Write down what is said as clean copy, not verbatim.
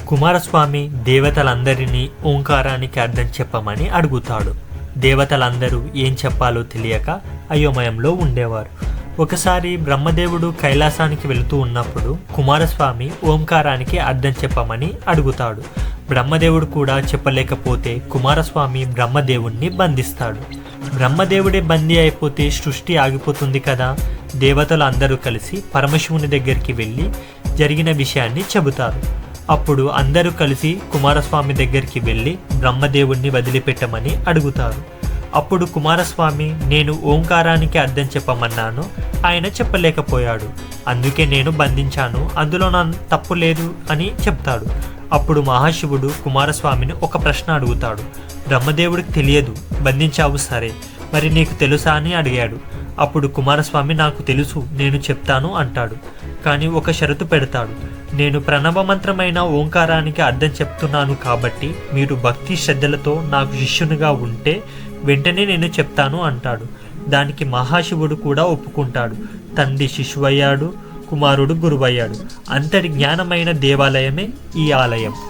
కుమారస్వామి దేవతలందరినీ ఓంకారానికి అర్థం చెప్పమని అడుగుతాడు. దేవతలందరూ ఏం చెప్పాలో తెలియక అయోమయంలో ఉండేవారు. ఒకసారి బ్రహ్మదేవుడు కైలాసానికి వెళుతూ ఉన్నప్పుడు కుమారస్వామి ఓంకారానికి అర్థం చెప్పమని అడుగుతాడు. బ్రహ్మదేవుడు కూడా చెప్పలేకపోతే కుమారస్వామి బ్రహ్మదేవుణ్ణి బంధిస్తాడు. బ్రహ్మదేవుడే బందీ అయిపోతే సృష్టి ఆగిపోతుంది కదా. దేవతలు అందరూ కలిసి పరమశివుని దగ్గరికి వెళ్ళి జరిగిన విషయాన్ని చెబుతారు. అప్పుడు అందరూ కలిసి కుమారస్వామి దగ్గరికి వెళ్ళి బ్రహ్మదేవుణ్ణి వదిలిపెట్టమని అడుగుతారు. అప్పుడు కుమారస్వామి, నేను ఓంకారానికి అర్థం చెప్పమన్నాను, ఆయన చెప్పలేకపోయాడు, అందుకే నేను బంధించాను, అందులో నా తప్పు లేదు అని చెప్తాడు. అప్పుడు మహాశివుడు కుమారస్వామిని ఒక ప్రశ్న అడుగుతాడు. బ్రహ్మదేవుడికి తెలియదు, బంధించావు సరే, మరి నీకు తెలుసా అని అడిగాడు. అప్పుడు కుమారస్వామి, నాకు తెలుసు, నేను చెప్తాను అంటాడు. కానీ ఒక షరతు పెడతాడు. నేను ప్రణవమంత్రమైన ఓంకారానికి అర్థం చెప్తున్నాను కాబట్టి మీరు భక్తి శ్రద్ధలతో నాకు శిష్యునిగా ఉంటే వెంటనే నేను చెప్తాను అంటాడు. దానికి మహాశివుడు కూడా ఒప్పుకుంటాడు. తండ్రి శిశువయ్యాడు, కుమారుడు గురువయ్యాడు. అంతటి జ్ఞానమైన దేవాలయమే ఈ ఆలయం.